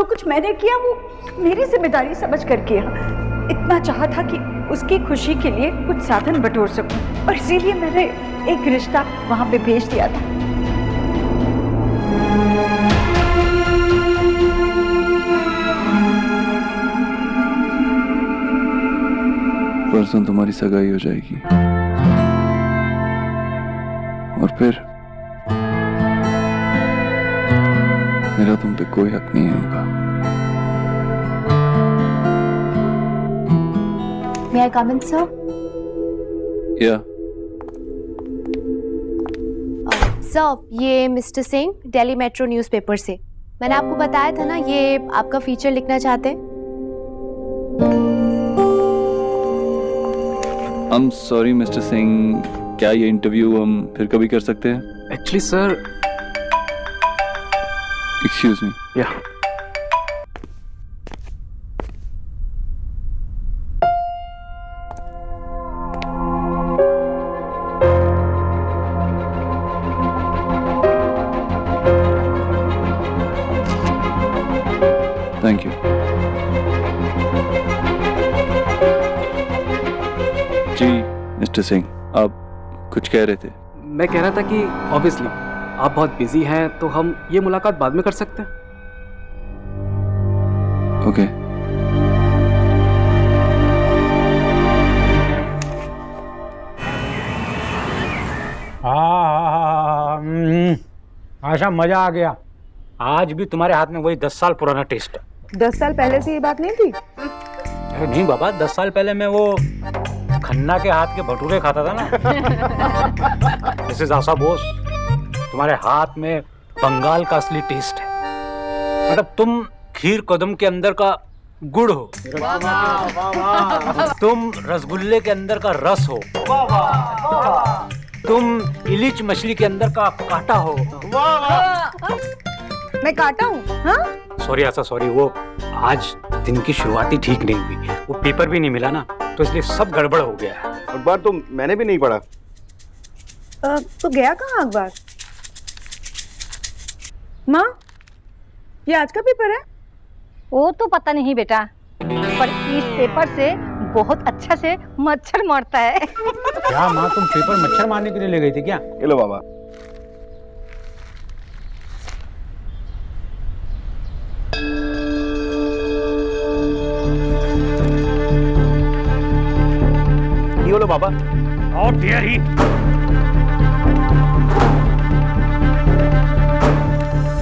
जो कुछ मैंने किया वो मेरी जिम्मेदारी समझ कर किया। इतना चाहा था कि उसकी खुशी के लिए कुछ साधन बटोर सकूं, और इसीलिए मैंने एक रिश्ता वहां पे भेज दिया था। परसों तुम्हारी सगाई हो जाएगी और फिर मेरा तुम पे कोई हक नहीं होगा। May I come in, sir? या सर, ये mister Singh Delhi metro newspaper से। मैंने आपको बताया था ना, ये आपका फीचर लिखना चाहते हैं। I'm sorry मिस्टर सिंह, क्या ये इंटरव्यू हम फिर कभी कर सकते हैं? Actually sir, excuse me. या थैंक यू। जी मिस्टर सिंह, आप कुछ कह रहे थे? मैं कह रहा था कि ऑब्वियसली आप बहुत बिजी हैं, तो हम ये मुलाकात बाद में कर सकते हैं। ओके। आशा, मजा आ गया। आज भी तुम्हारे हाथ में वही 10 साल पुराना टेस्ट है। 10 साल पहले से ये बात नहीं थी? अरे नहीं बाबा, 10 साल पहले मैं वो खन्ना के हाथ के भटूरे खाता था ना। दिस इज आशा बोस, तुम्हारे हाथ में बंगाल का असली टेस्ट है। मतलब तुम खीर कदम के अंदर का गुड़ हो, तुम रसगुल्ले के अंदर का रस हो, तुम इलिच मछली के अंदर का कांटा हो। मैं काटा हूँ? हाँ? सॉरी आशा, सॉरी, वो आज दिन की शुरुआत ही ठीक नहीं हुई, वो पेपर भी नहीं मिला ना, तो इसलिए सब गड़बड़ हो गया है। अखबार तो मैंने भी नहीं पढ़ा। तो गया कहाँ अखबार? माँ, ये आज का पेपर है? वो तो पता नहीं बेटा, पर इस पेपर से बहुत अच्छा से मच्छर मरता है। क्या माँ, तुम पेपर मच्छर मारने के लिए ले गई थी क्या? ये लो बाबा। ये लो बाबा। और डियर ही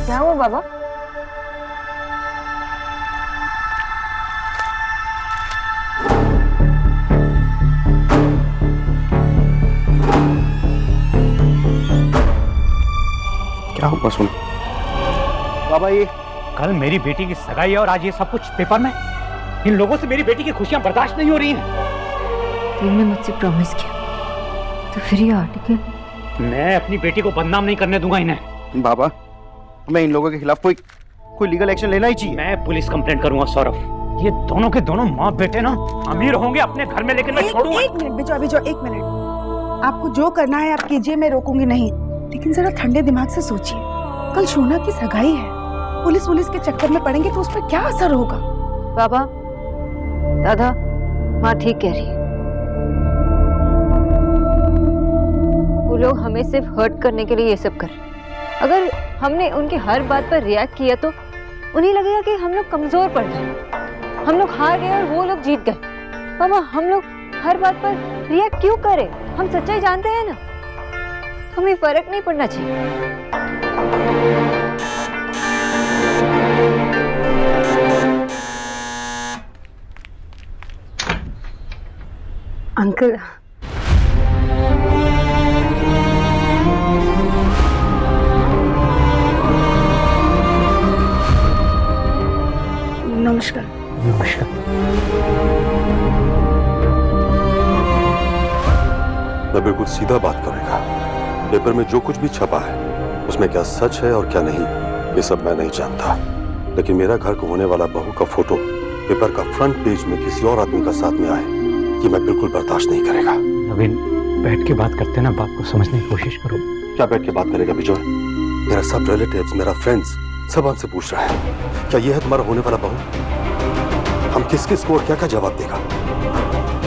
क्या हुआ बाबा? क्या हुआ? सुन बाबा, ये कल मेरी बेटी की सगाई है और आज ये सब कुछ पेपर में। इन लोगों से मेरी बेटी की खुशियां बर्दाश्त नहीं हो रही हैं। तुमने मुझसे प्रॉमिस किया, तो फिर ये आर्टिकल? मैं अपनी बेटी को बदनाम नहीं करने दूंगा इन्हें। बाबा, हमें इन लोगों के खिलाफ कोई लीगल एक्शन लेना ही चाहिए। मैं पुलिस कंप्लेंट करूंगा सौरभ। ये दोनों के दोनों माँ बेटे ना अमीर होंगे अपने घर में, लेकिन मैं छोड़ूंगा। एक मिनट बिजो, एक मिनट। आपको जो करना है आप कीजिए, मैं रोकूंगी नहीं, लेकिन जरा ठंडे दिमाग से सोचिए। कल शोना की सगाई है, पुलिस के चक्कर में पड़ेंगे तो उस पर क्या असर होगा? बाबा, दादा, माँ ठीक कह रही है। वो लोग हमें सिर्फ हर्ट करने के लिए ये सब कर रहे हैं। अगर हमने उनकी हर बात पर रिएक्ट किया तो उन्हें लगेगा कि हम लोग कमजोर पड़ गए, हम लोग हार गए और वो लोग जीत गए। बाबा, हम लोग हर बात पर रिएक्ट क्यों करें? हम सच्चाई जानते हैं ना, हमें फर्क नहीं पड़ना चाहिए। अंकल, नमस्कार। नमस्कार। मैं बिल्कुल सीधा बात करूंगा। पेपर में जो कुछ भी छपा है उसमें क्या सच है और क्या नहीं, ये सब मैं नहीं जानता, लेकिन मेरा घर को होने वाला बहू का फोटो पेपर का फ्रंट पेज में किसी और आदमी का साथ में आए, ये मैं बिल्कुल बर्दाश्त नहीं करेगा। नवीन, बैठ के बात करते ना, बात को समझने की कोशिश करो। क्या बैठ के बात करेगा विजय? मेरा सब रिलेटिव्स, मेरा फ्रेंड्स सब हमसे पूछ रहा है, क्या यह है तुम्हारा होने वाला बहू? हम किस किस को और क्या क्या जवाब देगा?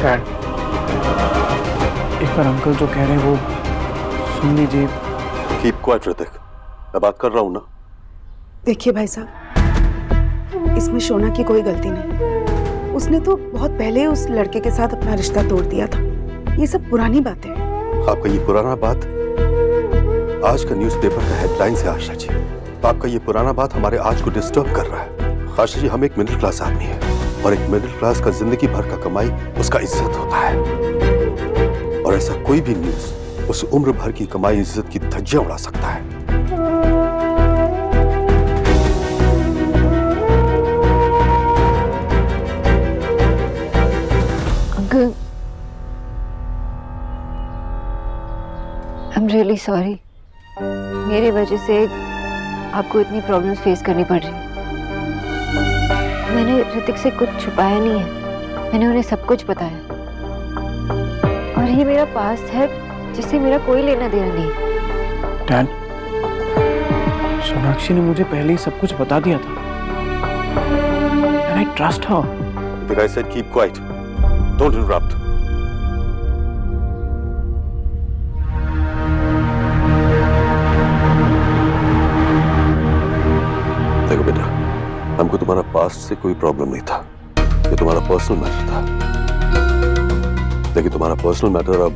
डैड, एक बार अंकल जो कह रहे हैं वो सुन लीजिए। कीप क्वाइट ऋतिक, मैं बात कर रहा हूं ना। देखिए भाई साहब, इसमें शोना की कोई गलती नहीं। उसने तो बहुत पहले उस लड़के के साथ अपना रिश्ता तोड़ दिया था। ये सब पुरानी बातें हैं। आपका ये पुराना बात आज का न्यूज़पेपर का हेडलाइन से आशा जी, तो आपका ये पुराना बात हमारे आज को डिस्टर्ब कर रहा है। आशा जी, हम एक मिडिल क्लास आदमी है और एक मिडिल क्लास का जिंदगी भर का कमाई उसका इज्जत होता है, और ऐसा कोई भी न्यूज़ उस उम्र भर की कमाई इज्जत की धज्जियां उड़ा सकता है। Uncle, I am really sorry. मेरी वजह से आपको इतनी प्रॉब्लम्स फेस करनी पड़ रही। मैंने ऋतिक से कुछ छुपाया नहीं है, मैंने उन्हें सब कुछ बताया। और ये मेरा पास्ट है जिससे मेरा कोई लेना देना नहीं। डैड, सोनाक्षी ने मुझे पहले ही सब कुछ बता दिया था। And I trust her. I said keep quiet. Don't interrupt. देखो बेटा, हमको तुम्हारा पास्ट से कोई प्रॉब्लम नहीं था। ये तुम्हारा पर्सनल मैटर था। लेकिन तुम्हारा पर्सनल मैटर अब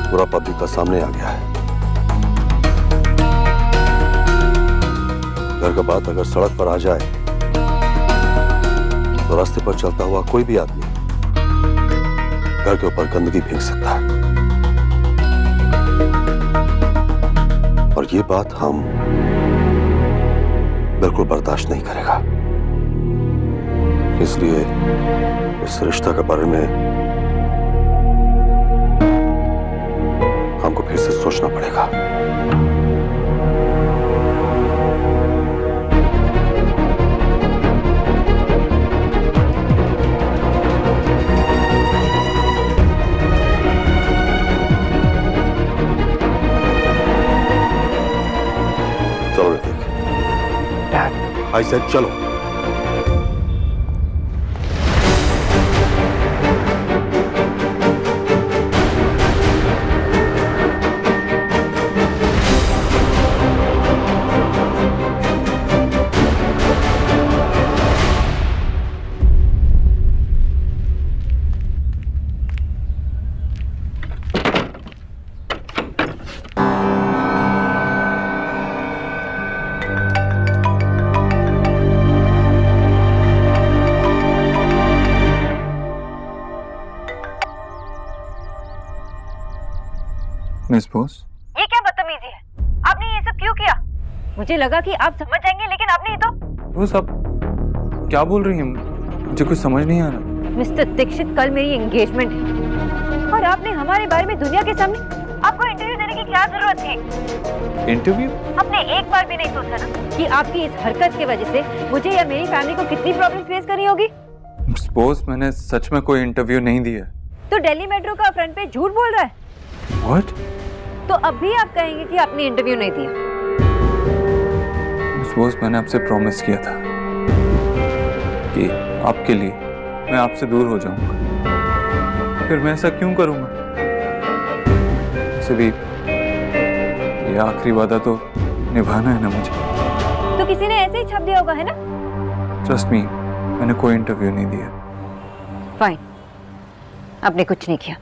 पूरा पब्लिक का सामने आ गया है। घर का बात अगर सड़क पर आ जाए तो रास्ते पर चलता हुआ कोई भी आदमी घर के ऊपर गंदगी फेंक सकता है, और ये बात हम बिल्कुल बर्दाश्त नहीं करेगा। इसलिए इस रिश्ता के बारे में हमको फिर से सोचना पड़ेगा। चलो ऋतिक, आई सेड चलो। मिस बोस, ये क्या बदतमीजी है? आपने ये सब क्यों किया? मुझे लगा कि आप समझ जाएंगे, लेकिन आपने ये तो। बोस आप क्या बोल रही हैं? मुझे कुछ समझ नहीं आ रहा। मिस्टर दीक्षित, कल मेरी एंगेजमेंट है और आपने हमारे बारे में दुनिया के सामने आपको इंटरव्यू देने की क्या जरूरत थी? इंटरव्यू? आपने एक बार भी नहीं सोचा ना कि आपकी इस हरकत की वजह से मुझे या मेरी फैमिली को कितनी प्रॉब्लम फेस करनी होगी? मिस बोस, मैंने सच में कोई इंटरव्यू नहीं दिया। तो दिल्ली मेट्रो का फ्रंट पे झूठ बोल रहा है। What? तो अब भी आप कहेंगे कि आपने इंटरव्यू नहीं दिया? मिस बोस, मैंने आपसे प्रॉमिस किया था कि आपके लिए मैं आपसे दूर हो जाऊंगा। फिर मैं ऐसा क्यों करूंगा? वैसे भी ये आखिरी वादा तो निभाना है ना मुझे। तो किसी ने ऐसे ही छाप दिया होगा, है ना? ट्रस्ट मी, मैंने कोई इंटरव्यू नहीं दिया। फाइन, आपने कुछ नहीं किया।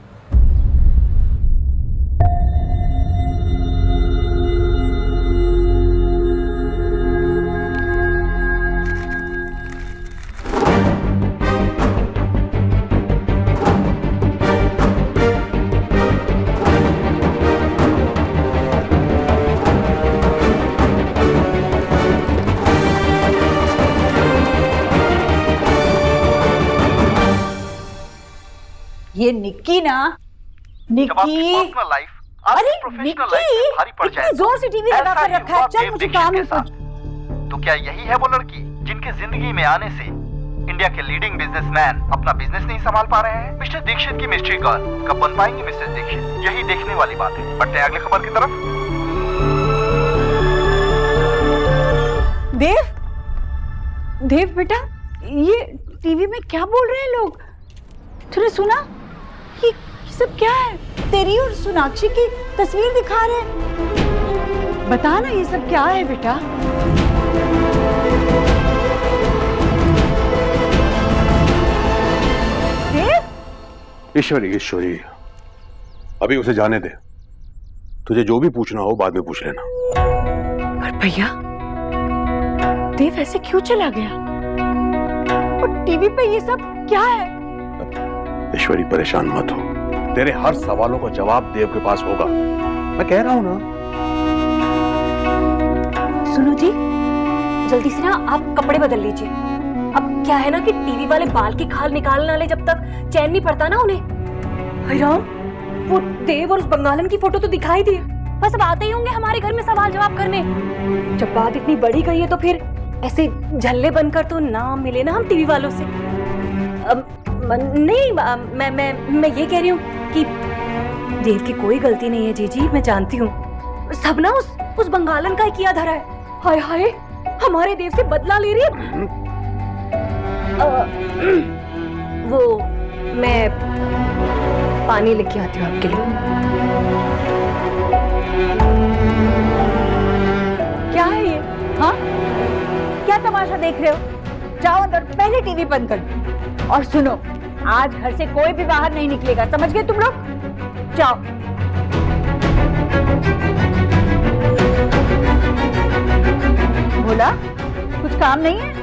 ये निक्की ना, निक्की। अरे निक्की, इतनी जोर से टीवी लगा कर रखा है। चल मुझे काम है कुछ। तो क्या यही है वो लड़की जिनके जिंदगी में आने से इंडिया के लीडिंग बिजनेसमैन अपना बिजनेस नहीं संभाल पा रहे हैं? मिस्टर दीक्षित की मिस्ट्री गर्ल कब बन पाएंगे मिस्टर दीक्षित? यही देखने वाली बात है। बढ़ते हैं अगली खबर की तरफ। देव, देव बेटा, ये टीवी में क्या बोल रहे हैं लोग? तूने सुना? ये सब क्या है? तेरी और सोनाक्षी की तस्वीर दिखा रहे हैं। बता ना, ये सब क्या है बेटा? देव? ईश्वरी, ईश्वरी, अभी उसे जाने दे। तुझे जो भी पूछना हो बाद में पूछ लेना। पर भैया, देव ऐसे क्यों चला गया? और टीवी पे ये सब क्या है? ईश्वरी, परेशान मत हो, तेरे हर सवालों का जवाब देव के पास होगा। मैं कह रहा हूं ना। सुनो जी, जल्दी से ना आप कपड़े बदल लीजिए। अब क्या है ना कि टीवी वाले बाल की खाल निकालने वाले जब तक चैन नहीं पड़ता ना उन्हें। हाय राम, वो देव और उस बंगालन की फोटो तो दिखाई दी, बस अब आते ही होंगे हमारे घर में सवाल जवाब करने। जब बात इतनी बड़ी गई है तो फिर ऐसे झल्ले बनकर तो ना मिले ना हम टीवी वालों से। नहीं, मैं ये कह रही हूँ कि देव की कोई गलती नहीं है जीजी, मैं जानती हूँ। सब ना उस बंगालन का ही किया धरा है। हाय हाय, हमारे देव से बदला ले रही है। वो मैं पानी लेके आती हूँ आपके लिए। क्या है ये? हाँ, क्या तमाशा देख रहे हो? जाओ अंदर, पहले टीवी बंद कर दो। और सुनो, आज घर से कोई भी बाहर नहीं निकलेगा, समझ गए तुम लोग? जाओ। बोला कुछ काम नहीं है?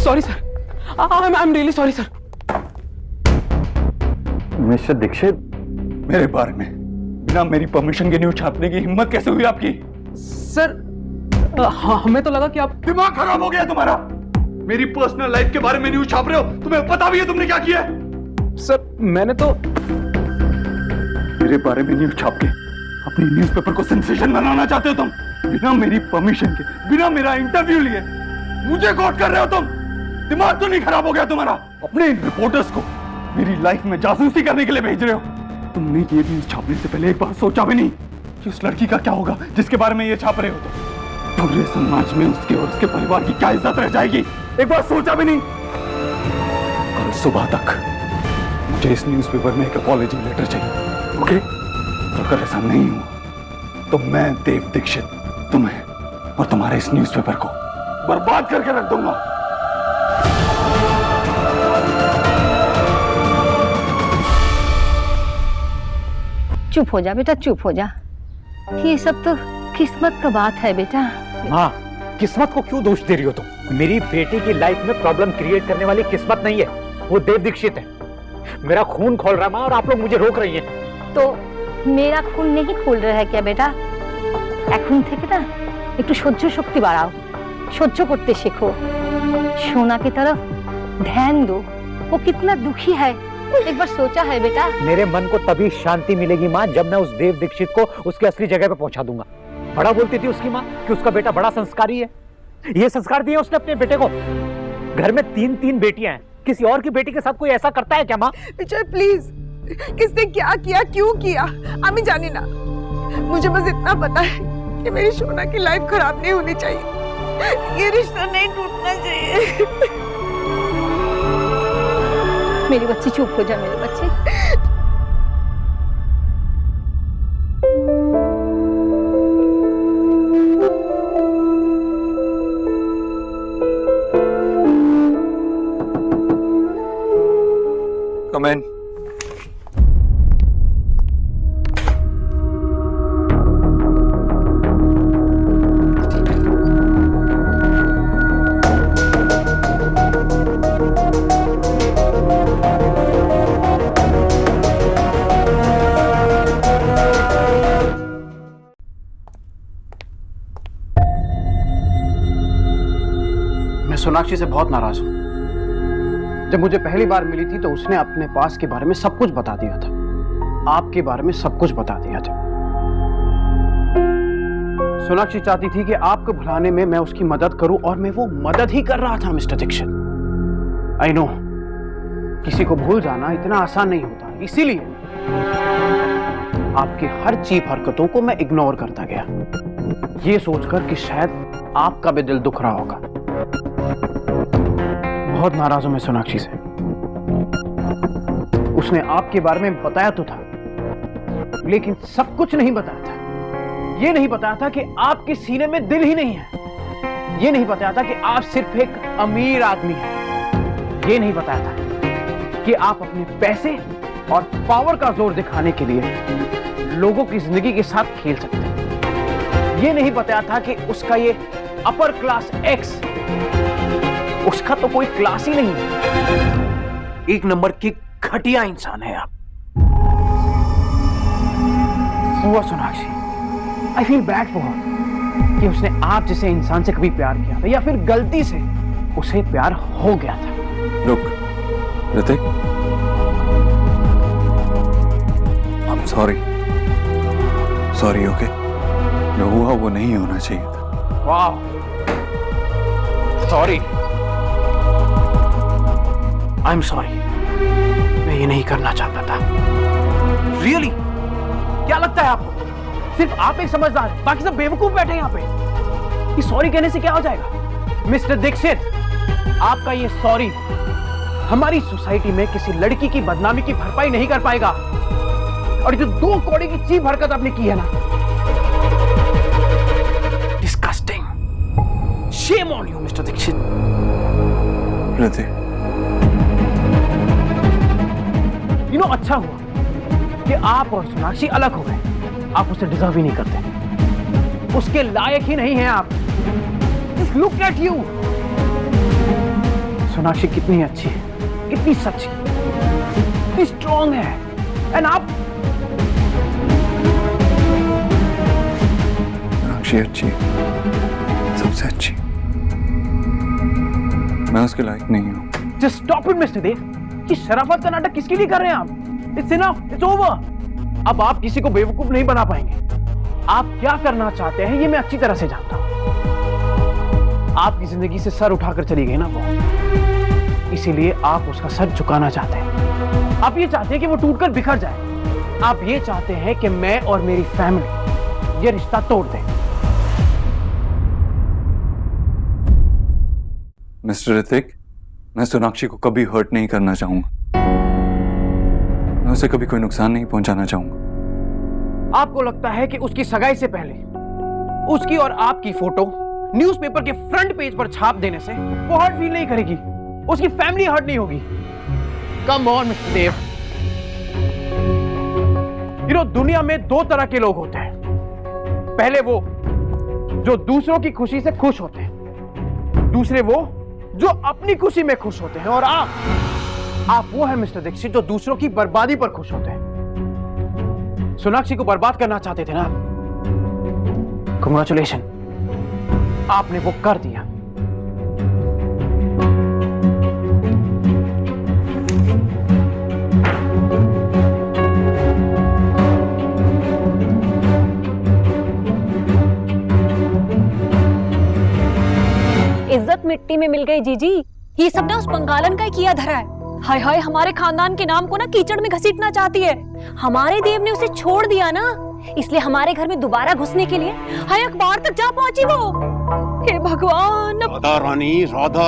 Sorry sir, I am really sorry sir. Mister Dikshit, मेरे बारे में बिना मेरी परमिशन के न्यूज छापने की हिम्मत कैसे हुई आपकी? सर, हाँ, हमें तो लगा कि आप... दिमाग खराब हो गया तुम्हारा। मेरी पर्सनल लाइफ के बारे में न्यूज छाप रहे हो, तुम्हें पता भी है तुमने क्या किया है? सर, मैंने तो... मेरे बारे में न्यूज छाप के अपनी न्यूज़पेपर को सेंसेशन बनाना चाहते हो तुम? बिना मेरी परमिशन के, बिना मेरा इंटरव्यू लिए मुझे कोट कर रहे हो तुम? दिमाग तो नहीं खराब हो गया तुम्हारा? अपने रिपोर्टर्स को मेरी लाइफ में जासूसी करने के लिए भेज रहे हो? तुमने ये न्यूज छापने से पहले एक बार सोचा भी नहीं कि उस लड़की का क्या होगा जिसके बारे में ये छाप रहे हो? तो पूरे समाज में उसके और उसके परिवार की क्या इज्जत रह जाएगी? एक बार सोचा भी नहीं? कल सुबह तक मुझे इस न्यूज़पेपर में एक अपॉलॉजी लेटर चाहिए, ओके? अगर ऐसा नहीं हुआ तो मैं देव दीक्षित तुम्हें और तुम्हारे इस न्यूज़पेपर को बर्बाद करके रख दूंगा। चुप हो जा बेटा, चुप हो जा। ये सब तो किस्मत का बात है बेटा। माँ, किस्मत को क्यों दोष दे रही हो तुम? मेरी बेटी की लाइफ में प्रॉब्लम क्रिएट करने वाली किस्मत नहीं है, वो देव दीक्षित है। मेरा खून खोल रहा है माँ, और आप लोग मुझे रोक रही हैं। तो मेरा खून नहीं खोल रहा है क्या बेटा? এখন থেকে না একটু সহ্য শক্তি বাড়াও, সহ্য করতে শেখो। सोना की तरफ ध्यान दो, वो कितना दुखी है, एक बार सोचा है बेटा? मेरे मन को तभी शांति मिलेगी माँ जब मैं उस देव दीक्षित को उसके असली जगह पे पहुंचा दूंगा। बड़ा बोलती थी उसकी माँ कि उसका बेटा बड़ा संस्कारी है। ये संस्कार दिए उसने अपने बेटे को। घर में 3 बेटियां हैं, किसी और की बेटी के साथ कोई ऐसा करता है क्या माँ? विजय प्लीज, किसने क्या किया, क्यों किया, हमें जाने ना। मुझे बस इतना पता है कि मेरी सोना की लाइफ खराब नहीं होनी चाहिए, ये रिश्ता नहीं टूटना चाहिए। मेरी बच्ची चुप हो जा, मेरे बच्चे। Come in. मैं सोनाक्षी से बहुत नाराज हूं। जब मुझे पहली बार मिली थी तो उसने अपने पास के बारे में सब कुछ बता दिया था, आपके बारे में सब कुछ बता दिया था। सोनाक्षी चाहती थी कि आपको भुलाने में मैं उसकी मदद करूं, और मैं वो मदद ही कर रहा था मिस्टर दीक्षित। आई नो, किसी को भूल जाना इतना आसान नहीं होता, इसीलिए आपकी हर चीप हरकतों को मैं इग्नोर करता गया, ये सोचकर कि शायद आपका भी दिल दुख रहा होगा। बहुत नाराज हूं मैं सोनाक्षी से। उसने आपके बारे में बताया तो था, लेकिन सब कुछ नहीं बताया था। ये नहीं बताया था कि आपके सीने में दिल ही नहीं है। ये नहीं बताया था कि आप सिर्फ एक अमीर आदमी हैं। ये नहीं बताया था कि आप अपने पैसे और पावर का जोर दिखाने के लिए लोगों की जिंदगी के साथ खेल सकते हैं। ये नहीं बताया था कि उसका ये अपर क्लास एक्स, उसका तो कोई क्लास ही नहीं है। एक नंबर की घटिया इंसान है आप। हुआ Sonakshi, I feel bad for her कि उसने आप जैसे इंसान से कभी प्यार किया था, या फिर गलती से उसे प्यार हो गया था। रुक Hrithik, I am sorry okay. जो हुआ वो नहीं होना चाहिए था। वाह, सॉरी। आई एम सॉरी, मैं ये नहीं करना चाहता था। रियली क्या लगता है आपको? सिर्फ आप एक समझदार हैं, बाकी सब बेवकूफ बैठे हैं यहाँ पे। ये सॉरी कहने से क्या हो जाएगा? मिस्टर दीक्षित, आपका ये सॉरी हमारी सोसाइटी में किसी लड़की की बदनामी की भरपाई नहीं कर पाएगा। और जो 2 कौड़ी की चीप हरकत आपने की है ना, disgusting. Shame on you mister Dikshit. Hrithik, अच्छा हुआ कि आप और सोनाक्षी अलग हो गए। आप उसे डिजर्व ही नहीं करते, उसके लायक ही नहीं हैं आप। Just look at you। Sonakshi कितनी अच्छी है, कितनी सच्ची, कितनी स्ट्रॉन्ग है, एंड आप। सोनाक्षी अच्छी है, सबसे अच्छी। मैं उसके लायक नहीं हूं। Just stop it, मिस्टर देव। ये शराफत का नाटक किसके लिए कर रहे हैं आप? It's enough, it's over। अब आप किसी को बेवकूफ नहीं बना पाएंगे। आप क्या करना चाहते हैं ये मैं अच्छी तरह से जानता हूं। आपकी जिंदगी से सर उठाकर चली गई ना वो, इसीलिए आप उसका सर झुकाना चाहते हैं। आप ये चाहते हैं कि वो टूटकर बिखर जाए। आप ये चाहते हैं कि मैं और मेरी फैमिली ये रिश्ता तोड़ दें। मिस्टर ऋतिक, मैं सोनाक्षी को कभी हर्ट नहीं करना चाहूंगा। मैं उसे कभी कोई नुकसान नहीं पहुंचाना चाहूंगा। आपको लगता है कि उसकी सगाई से पहले उसकी और आपकी फोटो न्यूज़पेपर के फ्रंट पेज पर छाप देने से वो हर्ट फील नहीं करेगी, उसकी फैमिली हर्ट नहीं होगी? कम ऑन मिस्टर देव। दुनिया में 2 तरह के लोग होते हैं। पहले वो जो दूसरों की खुशी से खुश होते हैं, दूसरे वो जो अपनी खुशी में खुश होते हैं, और आप वो है मिस्टर दीक्षित जो दूसरों की बर्बादी पर खुश होते हैं। सोनाक्षी को बर्बाद करना चाहते थे ना? कांग्रेचुलेशन, आपने वो कर दिया। इज्जत मिट्टी में मिल गई जीजी। ये सब ना उस बंगालन का ही किया धरा है। हाय हाय, हमारे खानदान के नाम को ना कीचड़ में घसीटना चाहती है। हमारे देव ने उसे छोड़ दिया ना, इसलिए हमारे घर में दोबारा घुसने के लिए हाय अखबार तक जा पहुंची वो। हे भगवान। राधा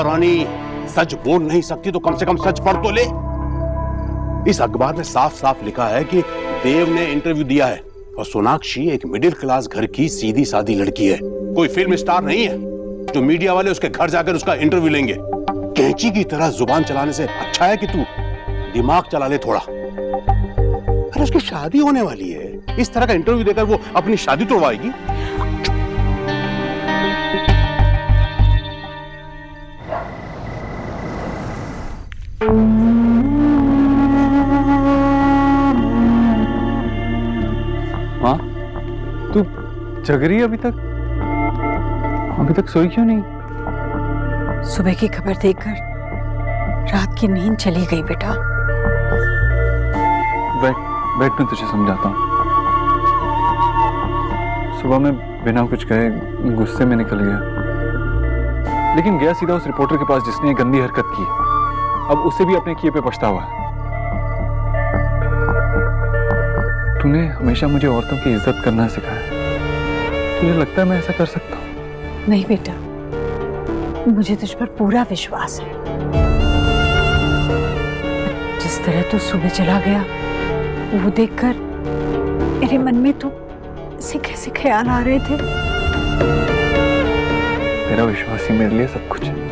रानी, सच बोल नहीं सकती तो कम से कम सच पढ़ तो ले। इस अखबार में साफ साफ लिखा है कि देव ने इंटरव्यू दिया है और सोनाक्षी एक मिडिल क्लास घर की सीधी सादी लड़की है, कोई फिल्म स्टार नहीं है जो मीडिया वाले उसके घर जाकर उसका इंटरव्यू लेंगे। कैंची की तरह जुबान चलाने से अच्छा है कि तू दिमाग चला ले थोड़ा। अरे उसकी शादी होने वाली है, इस तरह का इंटरव्यू देकर वो अपनी शादी तोड़वाएगी? हाँ, तू जग रही है अभी तक? अभी तक सोई क्यों नहीं? सुबह की खबर देखकर रात की नींद चली गई बेटा। बैठ मैं तुझे समझाता हूँ। सुबह में बिना कुछ कहे गुस्से में निकल गया, लेकिन गया सीधा उस रिपोर्टर के पास जिसने गंदी हरकत की। अब उसे भी अपने किए पे पछतावा है। तूने हमेशा मुझे औरतों की इज्जत करना सिखाया। तुझे लगता है मैं ऐसा कर सकता हूँ? नहीं बेटा, मुझे तुझ पर पूरा विश्वास है। जिस तरह तू सुबह चला गया, वो देखकर मेरे मन में तो ऐसे कैसे ख्याल आ रहे थे। तेरा विश्वास ही मेरे लिए सब कुछ है।